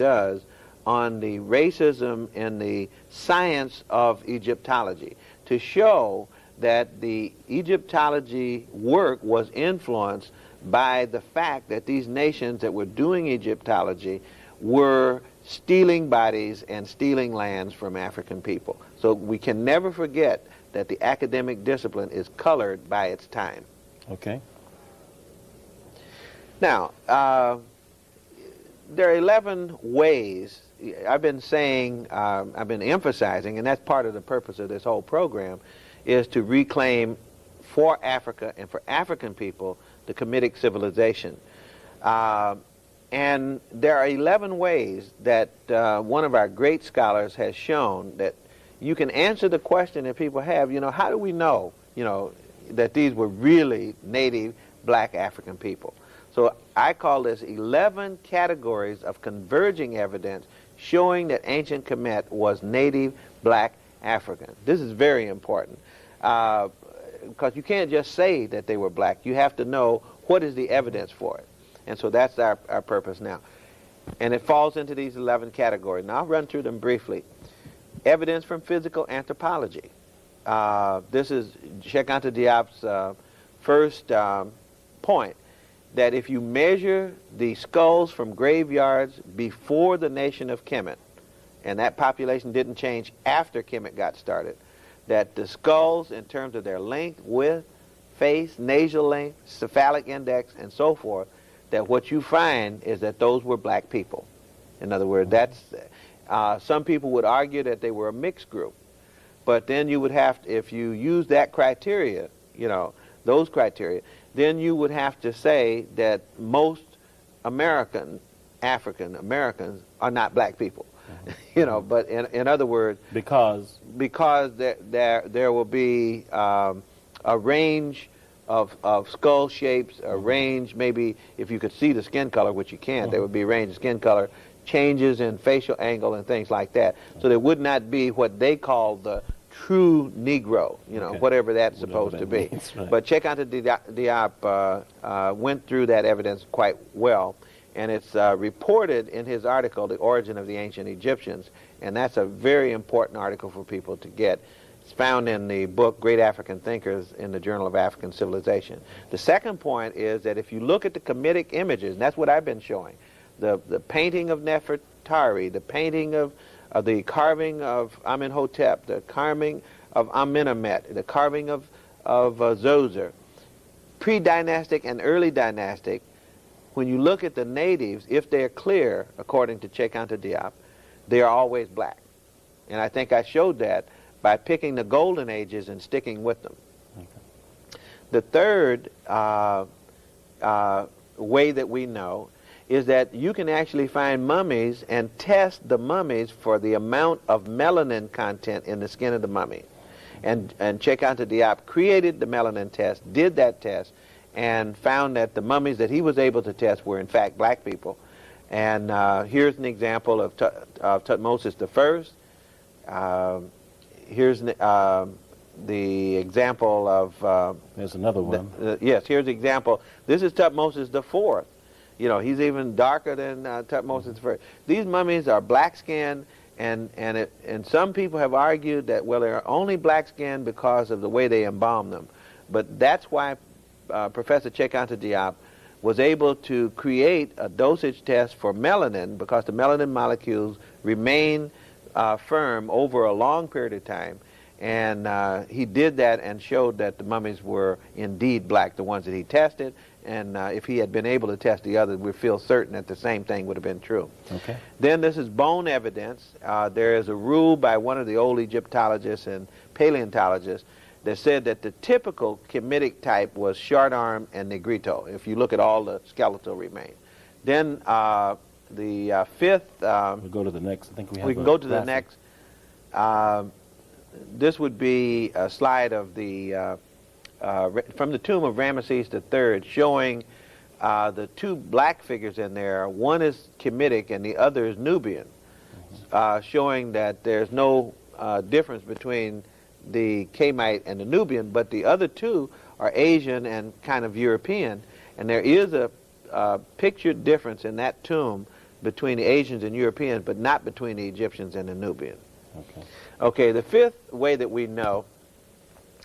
does on the racism and the science of Egyptology, to show that the Egyptology work was influenced by the fact that these nations that were doing Egyptology were stealing bodies and stealing lands from African people. So we can never forget that the academic discipline is colored by its time. Okay. Now, there are 11 ways. I've been saying, I've been emphasizing, and that's part of the purpose of this whole program, is to reclaim for Africa and for African people the Kemetic civilization. And there are 11 ways that one of our great scholars has shown that you can answer the question that people have, how do we know, that these were really native black African people? So I call this 11 categories of converging evidence showing that ancient Kemet was native black African. This is very important because you can't just say that they were black. You have to know what is the evidence for it. And so that's our purpose now. And it falls into these 11 categories. Now I'll run through them briefly. Evidence from physical anthropology. This is Cheikh Anta Diop's first point, that if you measure the skulls from graveyards before the nation of Kemet, and that population didn't change after Kemet got started, that the skulls in terms of their length, width, face, nasal length, cephalic index, and so forth, that what you find is that those were black people. In other words, that's some people would argue that they were a mixed group, but then you would have to, if you use that criteria, those criteria, then you would have to say that most African Americans are not black people. But in other words, because there will be a range of skull shapes, a range, maybe if you could see the skin color, which you can't, there would be a range of skin color, changes in facial angle and things like that. So there would not be what they call the true Negro, whatever that's supposed to be. Right. But Cheikh Anta Diop went through that evidence quite well, and it's reported in his article, The Origin of the Ancient Egyptians, and that's a very important article for people to get. It's found in the book Great African Thinkers in the Journal of African Civilization. The second point is that if you look at the Kemetic images, and that's what I've been showing, the painting of Nefertari, the painting of the carving of Amenhotep, the carving of Amenemhet, the carving of Zoser, pre-dynastic and early dynastic, when you look at the natives, if they're clear, according to Cheikh Anta Diop, they are always black. And I think I showed that by picking the golden ages and sticking with them. Okay. The third way that we know is that you can actually find mummies and test the mummies for the amount of melanin content in the skin of the mummy. And Cheikh Anta Diop created the melanin test, did that test, and found that the mummies that he was able to test were in fact black people. And here's an example of Thutmose I. Here's the example of... There's another one. Yes, here's the example. This is Thutmose IV. He's even darker than Thutmose I. These mummies are black-skinned, and some people have argued that, well, they're only black-skinned because of the way they embalm them. But that's why Professor Cheikh Anta Diop was able to create a dosage test for melanin, because the melanin molecules remain firm over a long period of time. And he did that and showed that the mummies were indeed black, the ones that he tested. And if he had been able to test the others, we feel certain that the same thing would have been true. Okay. Then this is bone evidence. There is a rule by one of the old Egyptologists and paleontologists that said that the typical Kemetic type was short-armed and negrito, if you look at all the skeletal remains. Then the fifth... we'll go to the next. I think we can go to the next. This would be a slide of the... from the tomb of Ramesses III, showing the two black figures in there. One is Kemetic and the other is Nubian, showing that there's no difference between the Kamite and the Nubian, but the other two are Asian and kind of European. And there is a pictured difference in that tomb between the Asians and Europeans, but not between the Egyptians and the Nubians. Okay. Okay, the fifth way that we know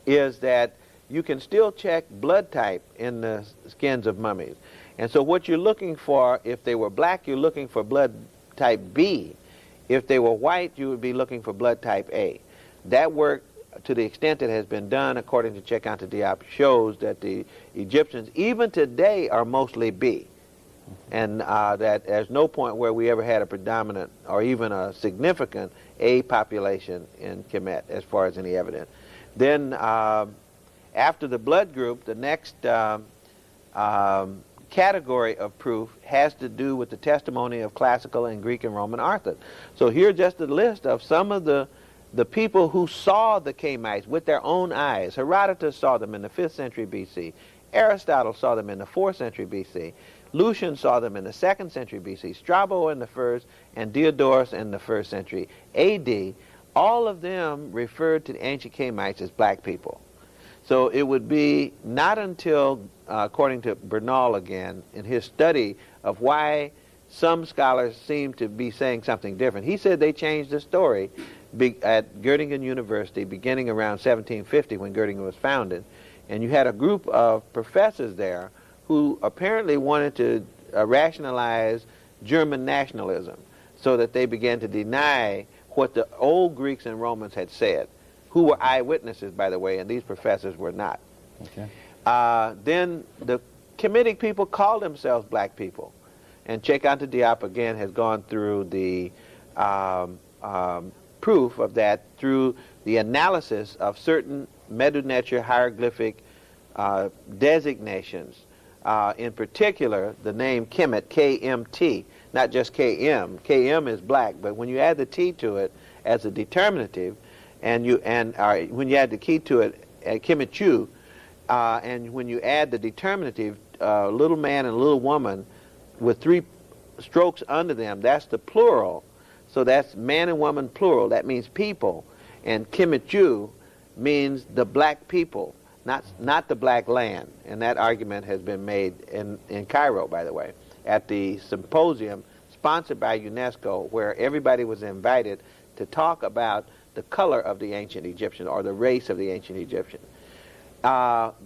is that you can still check blood type in the skins of mummies. And so what you're looking for, if they were black, you're looking for blood type B. If they were white, you would be looking for blood type A. That work, to the extent that has been done, according to Cheikh-Anta Diop, shows that the Egyptians, even today, are mostly B. And that there's no point where we ever had a predominant or even a significant A population in Kemet, as far as any evidence. Then, after the blood group, the next category of proof has to do with the testimony of classical and Greek and Roman authors. So here's just a list of some of the people who saw the Kemites with their own eyes. Herodotus saw them in the 5th century BC. Aristotle saw them in the 4th century BC. Lucian saw them in the 2nd century BC. Strabo in the 1st, and Diodorus in the 1st century AD. All of them referred to the ancient Kemites as black people. So it would be not until, according to Bernal again, in his study of why some scholars seem to be saying something different. He said they changed the story at Göttingen University beginning around 1750 when Göttingen was founded. And you had a group of professors there who apparently wanted to rationalize German nationalism so that they began to deny what the old Greeks and Romans had said, who were eyewitnesses, by the way, and these professors were not. Okay. Then the Kemetic people called themselves black people. And Cheikh-Anta Diop, again, has gone through the proof of that through the analysis of certain Medu Neter hieroglyphic designations. In particular, the name Kemet, K-M-T, not just K-M. K-M is black, but when you add the T to it as a determinative, when you add the key to it, Kemetu, and when you add the determinative, little man and little woman with 3 strokes under them, that's the plural. So that's man and woman plural. That means people. And Kemetu means the black people, not the black land. And that argument has been made in Cairo, by the way, at the symposium sponsored by UNESCO, where everybody was invited to talk about the color of the ancient Egyptian, or the race of the ancient Egyptian.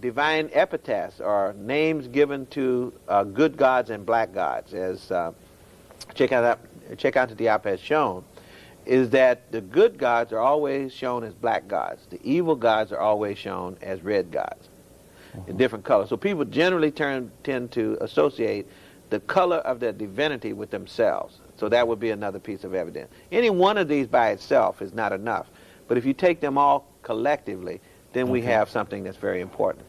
Divine epithets, or names given to good gods and black gods, as Cheikh-Anta Diop has shown, is that the good gods are always shown as black gods. The evil gods are always shown as red gods, in different colors. So people generally tend to associate the color of their divinity with themselves. So that would be another piece of evidence. Any one of these by itself is not enough. But if you take them all collectively, then we have something that's very important.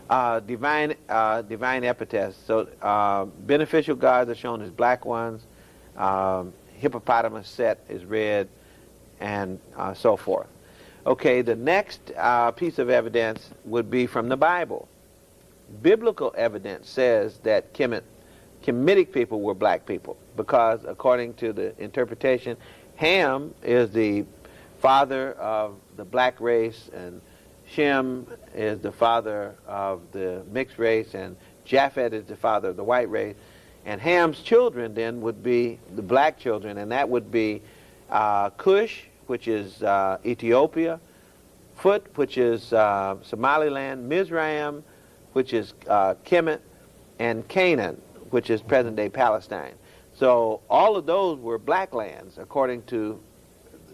Divine epithets. So beneficial gods are shown as black ones. Hippopotamus Set is red, and so forth. Okay, the next piece of evidence would be from the Bible. Biblical evidence says that Kemetic people were black people, because according to the interpretation, Ham is the father of the black race, and Shem is the father of the mixed race, and Japhet is the father of the white race. And Ham's children then would be the black children, and that would be Cush, which is Ethiopia, Phut, which is Somaliland, Mizraim, which is Kemet, and Canaan, which is present-day Palestine. So all of those were black lands, according to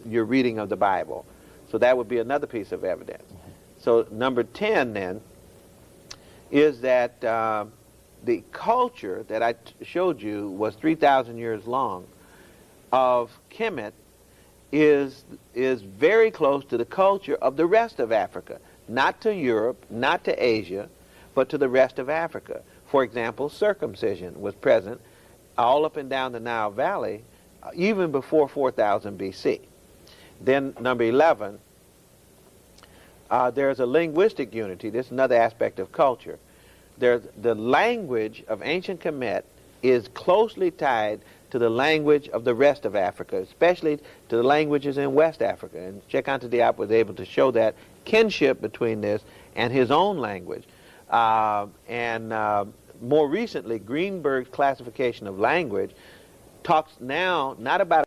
your reading of the Bible. So that would be another piece of evidence. So number 10, then, is that the culture that I showed you was 3,000 years long of Kemet is very close to the culture of the rest of Africa, not to Europe, not to Asia, but to the rest of Africa. For example, circumcision was present all up and down the Nile Valley even before 4000 BC. Then number 11, there's a linguistic unity. This is another aspect of culture. The language of ancient Kemet is closely tied to the language of the rest of Africa, especially to the languages in West Africa. And Cheikh-Anta Diop was able to show that kinship between this and his own language. More recently, Greenberg's classification of language talks now not about